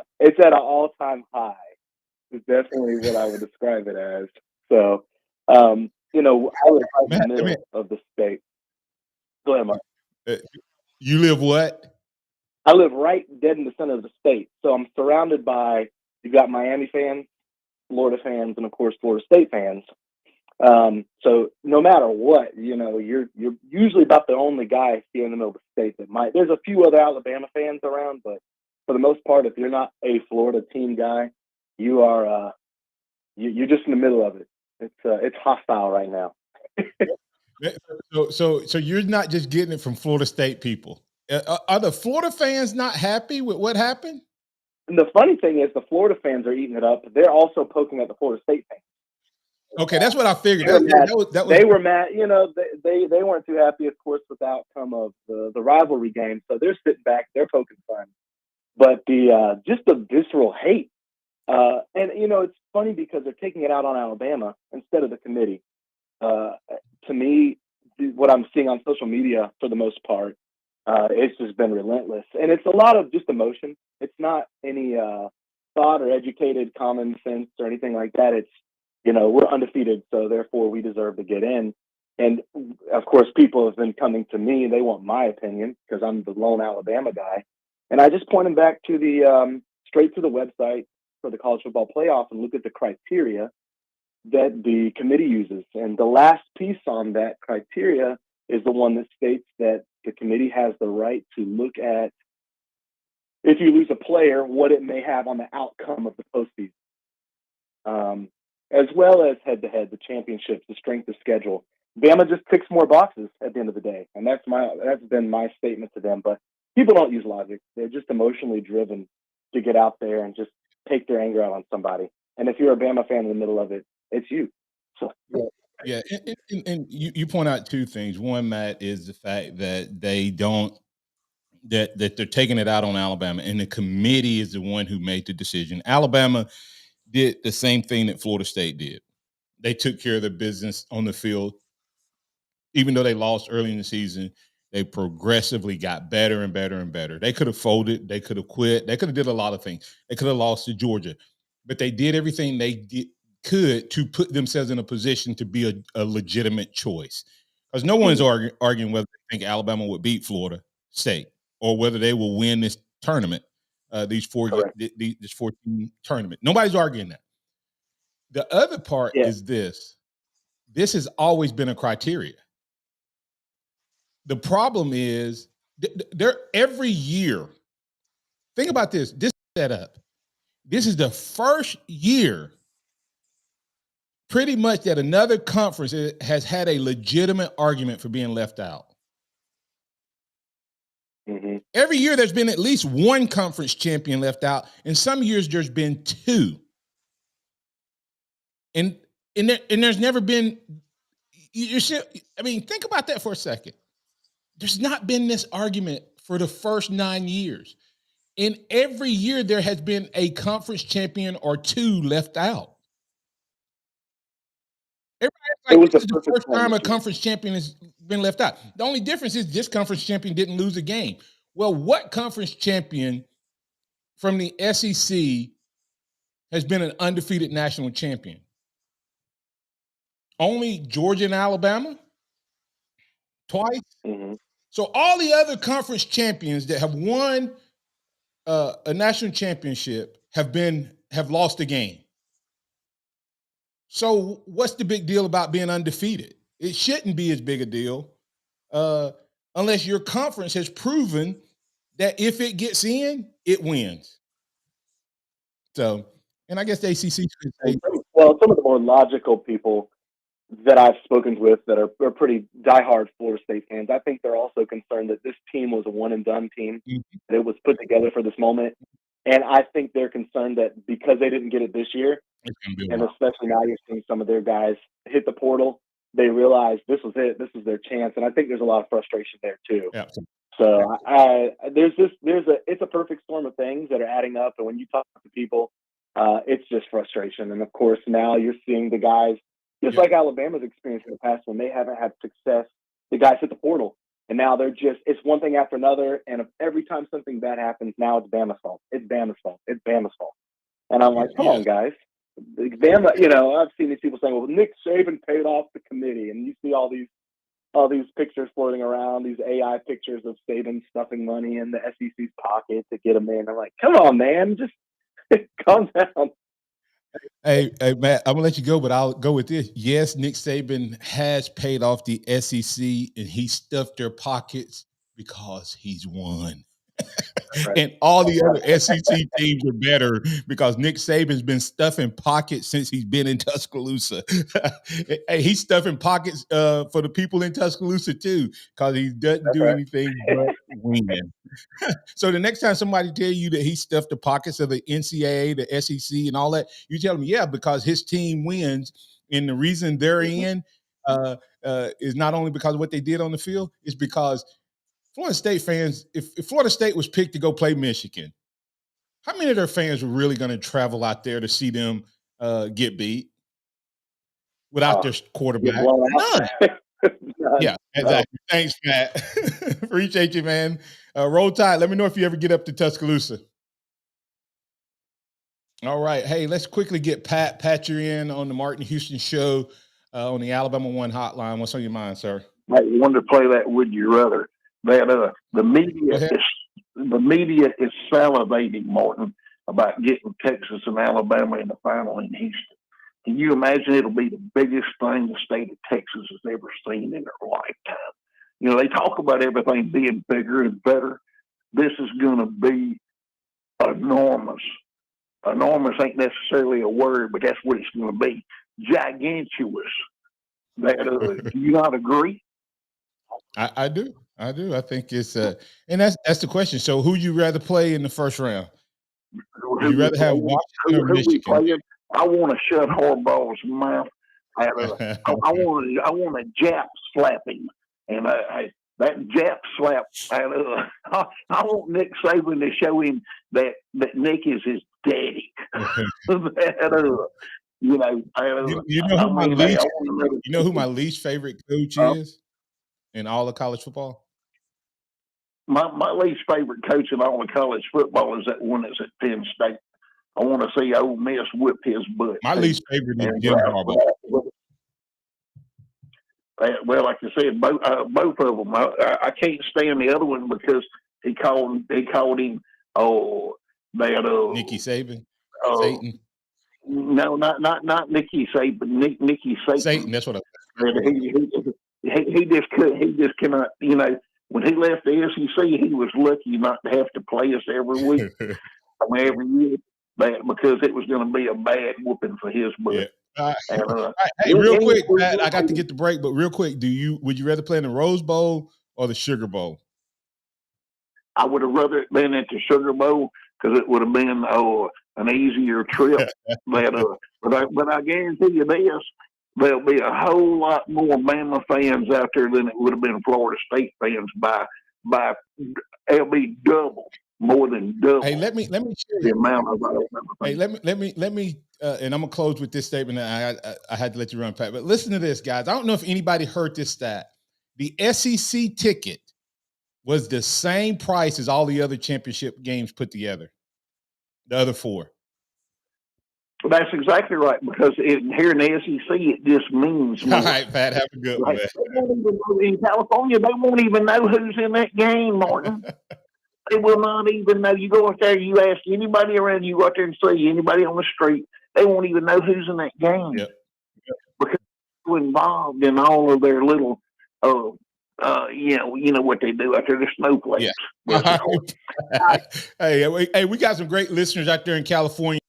an all-time high. Is definitely what I would describe it as. So, I live right in the middle of the state. Go ahead, Mark. You live what? I live right dead in the center of the state. So I'm surrounded by, you got Miami fans, Florida fans, and of course Florida State fans. So no matter what, you're usually about the only guy I see in the middle of the state that might. There's a few other Alabama fans around, but for the most part, if you're not a Florida team guy, you are you're just in the middle of it. It's hostile right now. So you're not just getting it from Florida State people. Are the Florida fans not happy with what happened? And the funny thing is, the Florida fans are eating it up. They're also poking at the Florida State fans. Okay, that's what I figured. They were mad. They weren't too happy, of course, with the outcome of the rivalry game. So they're sitting back, they're poking fun. But just the visceral hate, and it's funny because they're taking it out on Alabama instead of the committee. To me, what I'm seeing on social media, for the most part, it's just been relentless, and it's a lot of just emotion. It's not any thought or educated common sense or anything like that. It's we're undefeated, so therefore we deserve to get in. And of course, people have been coming to me. They want my opinion because I'm the lone Alabama guy. And I just point them back to the straight to the website for the College Football Playoff and look at the criteria that the committee uses. And the last piece on that criteria is the one that states that the committee has the right to look at, if you lose a player, what it may have on the outcome of the postseason. As well as head-to-head, the championships, the strength of schedule. Bama just ticks more boxes at the end of the day, and that's been my statement to them. But people don't use logic; they're just emotionally driven to get out there and just take their anger out on somebody. And if you're a Bama fan in the middle of it, it's you. So yeah, and you point out two things. One, Matt, is the fact that they don't that they're taking it out on Alabama, and the committee is the one who made the decision. Alabama did the same thing that Florida State did. They took care of their business on the field. Even though they lost early in the season, they progressively got better and better and better. They could have folded. They could have quit. They could have did a lot of things. They could have lost to Georgia. But they did everything they could to put themselves in a position to be a legitimate choice. Because no one's arguing whether they think Alabama would beat Florida. State or whether they will win this tournament, this 14 tournament. Nobody's arguing that. The other part is this. This has always been a criteria. The problem is every year. Think about this. This setup. This is the first year pretty much that another conference has had a legitimate argument for being left out. Mm-hmm. Every year there's been at least one conference champion left out. In some years there's been two. And there's never been, think about that for a second. There's not been this argument for the first 9 years. In every year there has been a conference champion or two left out. Everybody's like, this is the first time a conference champion has been left out. The only difference is this conference champion didn't lose a game. Well, what conference champion from the SEC has been an undefeated national champion? Only Georgia and Alabama? Twice? Mm-hmm. So all the other conference champions that have won a national championship have lost a game. So what's the big deal about being undefeated? It shouldn't be as big a deal unless your conference has proven that if it gets in, it wins. So, and I guess the ACC should say, well, some of the more logical people that I've spoken with that are pretty diehard Florida State fans, I think they're also concerned that this team was a one-and-done team, that it was put together for this moment. And I think they're concerned that because they didn't get it this year, and especially now you're seeing some of their guys hit the portal, they realize this was it, this was their chance. And I think there's a lot of frustration there too. Yeah. So it's a perfect storm of things that are adding up. And when you talk to people, it's just frustration. And of course, now you're seeing the guys, just like Alabama's experience in the past when they haven't had success, the guys hit the portal. And now it's one thing after another. And every time something bad happens, now it's Bama's fault. It's Bama's fault. It's Bama's fault. And I'm like, come on, guys. Bama, I've seen these people saying, well, Nick Saban paid off the committee. And you see all these pictures floating around, these AI pictures of Saban stuffing money in the SEC's pocket to get him in. I'm like, come on, man. Just calm down. Hey, Matt, I'm gonna let you go, but I'll go with this. Yes, Nick Saban has paid off the SEC, and he stuffed their pockets because he's won. Right. And all the other SEC teams are better because Nick Saban's been stuffing pockets since he's been in Tuscaloosa. Hey, he's stuffing pockets for the people in Tuscaloosa too, because he doesn't do anything but win. So the next time somebody tell you that he stuffed the pockets of the NCAA, the SEC, and all that, you tell them, yeah, because his team wins, and the reason they're in is not only because of what they did on the field, it's because Florida State fans, if Florida State was picked to go play Michigan, how many of their fans were really going to travel out there to see them get beat without their quarterback? None. Yeah, exactly. No. Thanks, Matt. Appreciate you, man. Roll Tide. Let me know if you ever get up to Tuscaloosa. All right. Hey, let's quickly get Pat you in on the Martin Houston Show on the Alabama One hotline. What's on your mind, sir? I wanted to play that Would You Rather. That the media is salivating, Martin, about getting Texas and Alabama in the final in Houston. Can you imagine? It'll be the biggest thing the state of Texas has ever seen in their lifetime. They talk about everything being bigger and better. This is going to be enormous. Enormous ain't necessarily a word, but that's what it's going to be. Gigantuous. Do you not agree? I do. I think it's and that's the question. So who you rather play in the first round? Would you rather have Washington or Michigan? I want to shut Harbaugh's mouth. I want a Jap slap him, and that Jap slap. I want Nick Saban to show him that Nick is his daddy. You know who my least favorite coach is in all of college football? My least favorite coach in all of college football is that one that's at Penn State. I want to see Ole Miss whip his butt. My least favorite is Jim Harbaugh. Well, like I said, both of them. I can't stand the other one because he called him Nicky Saban, Satan. No, not Nicky Saban. Nicky Satan. Satan. That's what I. He just cannot. You know, when he left the SEC, he was lucky not to have to play us every week, every year, because it was going to be a bad whooping for his butt. Yeah. Hey, real quick, Pat, I got to get the break, but real quick, would you rather play in the Rose Bowl or the Sugar Bowl? I would have rather it been at the Sugar Bowl because it would have been an easier trip. But I guarantee you this: there'll be a whole lot more Bama fans out there than it would have been Florida State fans by it'll be more than double. Hey, let me the amount of. Hey, let me, and I'm gonna close with this statement. I had to let you run, Pat. But listen to this, guys. I don't know if anybody heard this stat. The SEC ticket was the same price as all the other championship games put together. The other four. That's exactly right, because here in the SEC, it just means more. All right, Pat, have a good one. In California, they won't even know who's in that game, Martin. They will not even know. You go out there, you ask anybody around, you go out there and see anybody on the street, they won't even know who's in that game. Yep. Because they're involved in all of their little, you know what they do out there, the snowflakes. Yeah. Hey, we got some great listeners out there in California.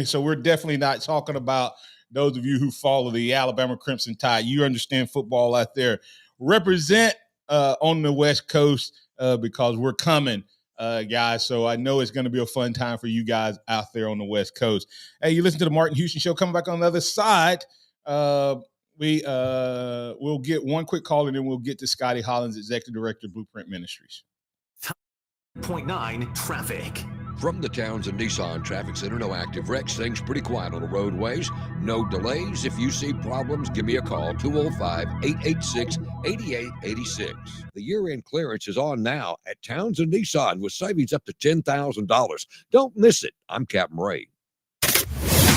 So we're definitely not talking about those of you who follow the Alabama Crimson Tide. You understand football out there. Represent on the West Coast because we're coming, guys. So I know it's going to be a fun time for you guys out there on the West Coast. Hey, you listen to the Martin Houston Show. Coming back on the other side, we'll get one quick call and then we'll get to Scotty Hollins, Executive Director, Blueprint Ministries. 0.9 traffic. From the Townsend Nissan Traffic Center, no active wrecks. Things pretty quiet on the roadways. No delays. If you see problems, give me a call, 205-886-8886. The year-end clearance is on now at Townsend Nissan with savings up to $10,000. Don't miss it. I'm Captain Ray.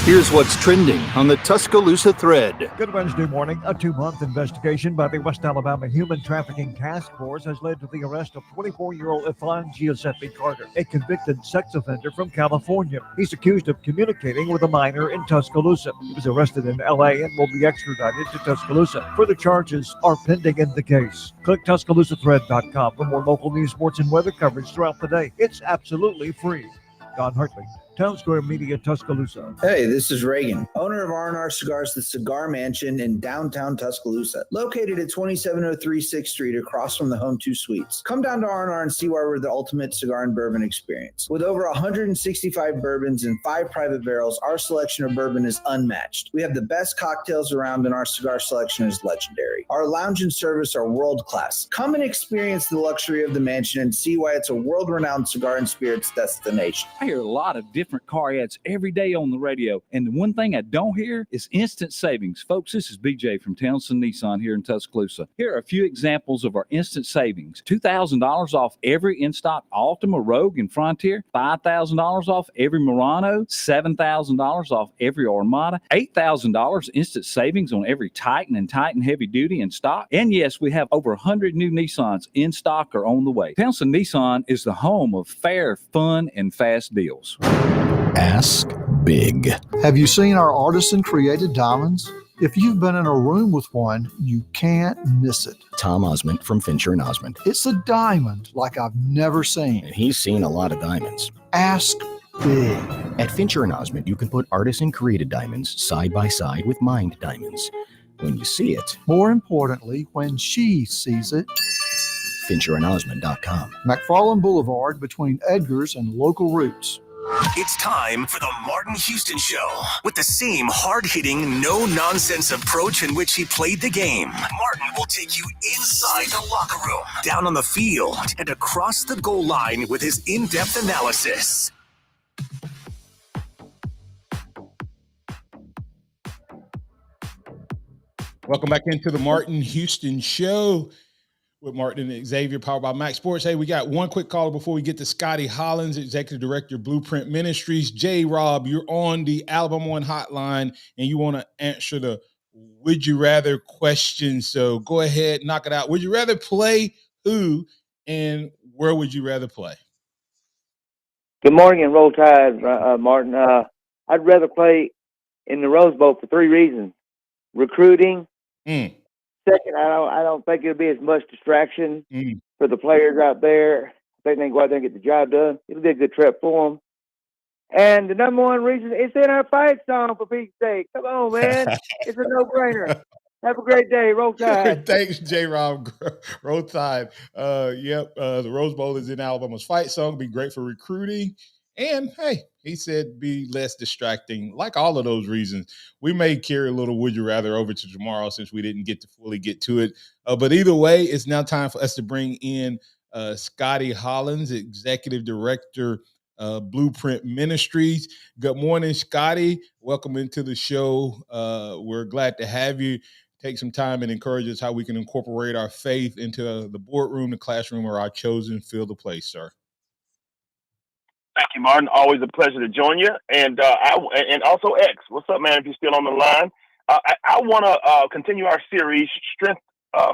Here's what's trending on the Tuscaloosa thread. Good Wednesday morning. A 2-month investigation by the West Alabama Human Trafficking Task Force has led to the arrest of 24-year-old Ifan Giuseppe Carter, a convicted sex offender from California. He's accused of communicating with a minor in Tuscaloosa. He was arrested in L.A. and will be extradited to Tuscaloosa. Further charges are pending in the case. Click TuscaloosaThread.com for more local news, sports, and weather coverage throughout the day. It's absolutely free. Don Hartley, Town Square Media, Tuscaloosa. Hey, this is Reagan, owner of R&R Cigars, the Cigar Mansion in downtown Tuscaloosa, located at 2703 6th Street across from the Home 2 Suites. Come down to R&R and see why we're the ultimate cigar and bourbon experience. With over 165 bourbons and 5 private barrels, our selection of bourbon is unmatched. We have the best cocktails around and our cigar selection is legendary. Our lounge and service are world-class. Come and experience the luxury of the mansion and see why it's a world-renowned cigar and spirits destination. I hear a lot of different car ads every day on the radio, and the one thing I don't hear is instant savings. Folks, this is BJ from Townsend Nissan here in Tuscaloosa. Here are a few examples of our instant savings. $2,000 off every in-stock Altima, Rogue, and Frontier. $5,000 off every Murano. $7,000 off every Armada. $8,000 instant savings on every Titan and Titan Heavy Duty in stock. And yes, we have over 100 new Nissans in stock or on the way. Townsend Nissan is the home of fair, fun, and fast deals. Ask big. Have you seen our artisan-created diamonds? If you've been in a room with one, you can't miss it. Tom Osmond from Fincher and Osmond. It's a diamond like I've never seen. And he's seen a lot of diamonds. Ask big. At Fincher and Osmond, you can put artisan-created diamonds side by side with mined diamonds. When you see it. More importantly, when she sees it. FincherandOsmond.com. McFarland Boulevard between Edgar's and Local Roots. It's time for the Martin Houston Show. With the same hard-hitting, no-nonsense approach in which he played the game, Martin will take you inside the locker room, down on the field, and across the goal line with his in-depth analysis. Welcome back into the Martin Houston Show with Martin and Xavier, powered by MaXSports. Hey, we got one quick caller before we get to Scotty Hollins, Executive Director, Blueprint Ministries. J. Rob, you're on the Alabama One hotline, and you want to answer the would you rather question. So go ahead, knock it out. Would you rather play who and where would you rather play? Good morning and Roll Tide, Martin. I'd rather play in the Rose Bowl for 3 reasons. Recruiting. Second, I don't think it'll be as much distraction for the players out there. I think they can go out there and get the job done. It'll be a good trip for them. And the number one reason, it's in our fight song, for Pete's sake. Come on, man. It's a no-brainer. Have a great day. Roll Tide. Thanks, J-Rob. Roll Tide. The Rose Bowl is in Alabama's fight song. It'll be great for recruiting. And, hey, he said be less distracting. Like all of those reasons, we may carry a little would you rather over to tomorrow since we didn't get to fully get to it. But either way, it's now time for us to bring in Scotty Hollins, Executive Director, Blueprint Ministries. Good morning, Scotty. Welcome into the show. We're glad to have you. Take some time and encourage us how we can incorporate our faith into the boardroom, the classroom, or our chosen field of place, sir. Thank you, Martin. Always a pleasure to join you. And also X. What's up, man, if you're still on the line? I want to continue our series, Strength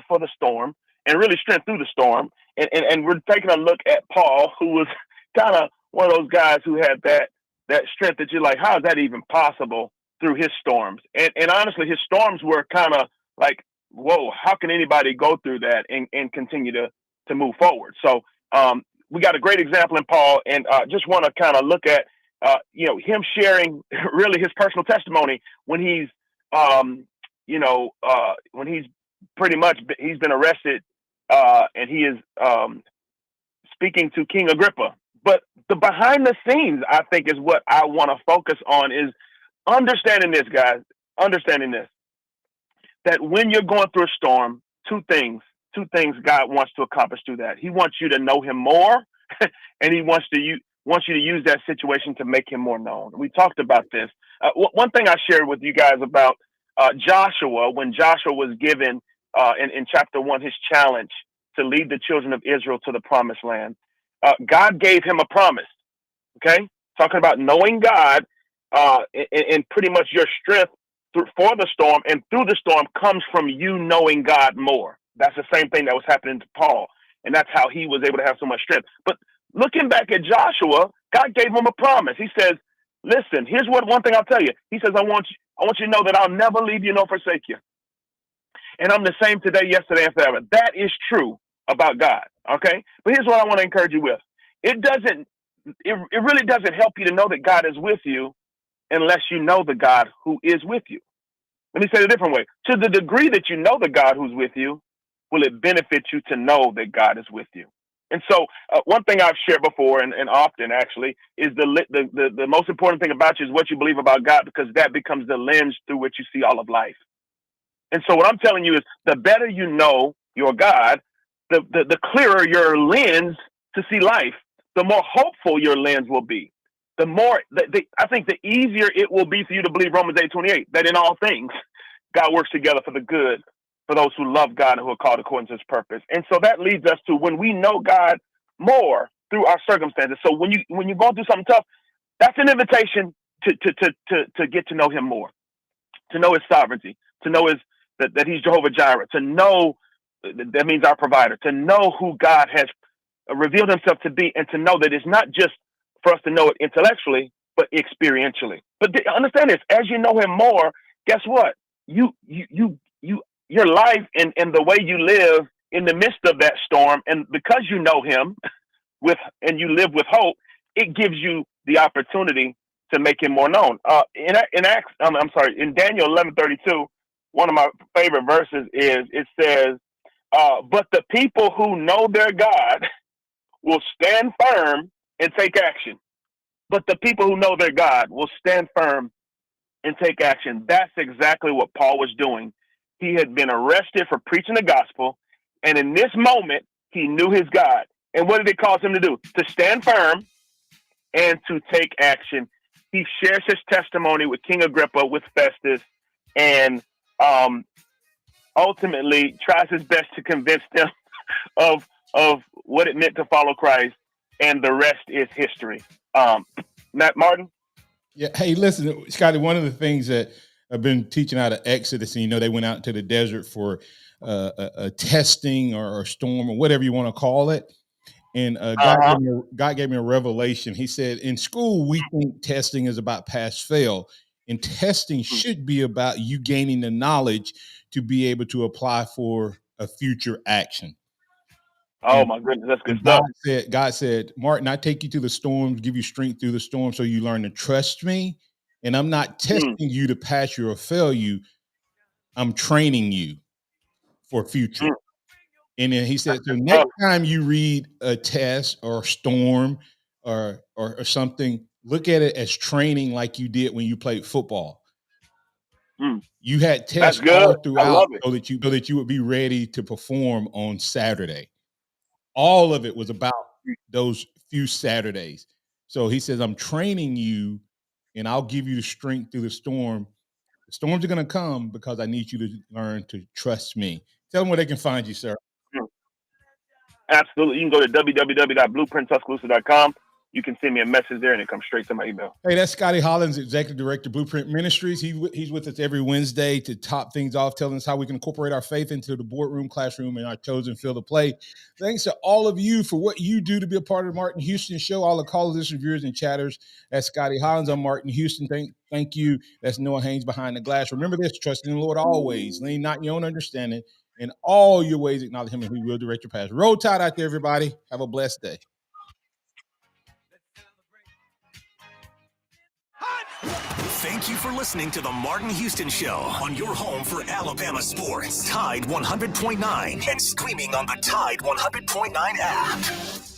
for the Storm, and really Strength through the Storm. And we're taking a look at Paul, who was kind of one of those guys who had that strength that you're like, how is that even possible through his storms? And honestly, his storms were kind of like, whoa, how can anybody go through that and continue to move forward? So we got a great example in Paul, and just want to kind of look at, him sharing really his personal testimony when he's, when he's pretty much, he's been arrested and he is speaking to King Agrippa. But the behind the scenes, I think, is what I want to focus on, is understanding this, guys, that when you're going through a storm, two things God wants to accomplish through that. He wants you to know him more, and he wants you to use that situation to make him more known. We talked about this. One thing I shared with you guys about Joshua, when Joshua was given in chapter 1 his challenge to lead the children of Israel to the promised land. God gave him a promise, okay? Talking about knowing God and pretty much your strength for the storm and through the storm comes from you knowing God more. That's the same thing that was happening to Paul, and that's how he was able to have so much strength. But looking back at Joshua, God gave him a promise. He says, listen, here's one thing I'll tell you. He says, I want you to know that I'll never leave you nor forsake you. And I'm the same today, yesterday, and forever. That is true about God, okay? But here's what I want to encourage you with. It really doesn't help you to know that God is with you unless you know the God who is with you. Let me say it a different way. To the degree that you know the God who's with you, will it benefit you to know that God is with you? And so one thing I've shared before and often actually is the most important thing about you is what you believe about God, because that becomes the lens through which you see all of life. And so what I'm telling you is the better you know your God, the clearer your lens to see life, the more hopeful your lens will be. The more, I think the easier it will be for you to believe Romans 8:28, that in all things, God works together for the good for those who love God and who are called according to his purpose. And so that leads us to when we know God more through our circumstances. So when you're going through something tough, that's an invitation to get to know him more, to know his sovereignty, to know that he's Jehovah Jireh, to know that means our provider, to know who God has revealed himself to be, and to know that it's not just for us to know it intellectually, but experientially. But understand this, as you know him more, guess what? Your life and the way you live in the midst of that storm, and because you know him and you live with hope, it gives you the opportunity to make him more known. In Daniel 11:32, one of my favorite verses it says, but the people who know their God will stand firm and take action. But the people who know their God will stand firm and take action. That's exactly what Paul was doing. He had been arrested for preaching the gospel, and in this moment, he knew his God. And what did it cause him to do? To stand firm and to take action. He shares his testimony with King Agrippa, with Festus, and ultimately tries his best to convince them of what it meant to follow Christ, and the rest is history. Matt Martin? Yeah. Hey, listen, Scotty, one of the things that I've been teaching out of Exodus, and they went out into the desert for a testing or a storm or whatever you want to call it. And God gave me a revelation. He said, in school, we think testing is about pass-fail, and testing should be about you gaining the knowledge to be able to apply for a future action. Oh, my goodness, that's good stuff. God said, Martin, I take you through the storms, give you strength through the storm so you learn to trust me. And I'm not testing you to pass you or fail you. I'm training you for future. And then he said, so next time you read a test or a storm or something, look at it as training like you did when you played football. You had tests all throughout so that you would be ready to perform on Saturday. All of it was about those few Saturdays. So he says, I'm training you and I'll give you the strength through the storm. The storms are going to come because I need you to learn to trust me. Tell them where they can find you, sir. Absolutely. You can go to www.blueprinttuscaloosa.com. You can send me a message there and it comes straight to my email. Hey, that's Scotty Hollins, Executive Director, Blueprint Ministries. He's with us every Wednesday to top things off, telling us how we can incorporate our faith into the boardroom, classroom, and our chosen field of play. Thanks to all of you for what you do to be a part of the Martin Houston Show. All the callers, viewers, and chatters. That's Scotty Hollins. I'm Martin Houston. Thank you. That's Noah Haynes behind the glass. Remember this, trust in the Lord always. Lean not in your own understanding. In all your ways, acknowledge him and he will direct your path. Roll Tide out there, everybody. Have a blessed day. Thank you for listening to the Martin Houston Show on your home for Alabama sports. Tide 100.9 and streaming on the Tide 100.9 app.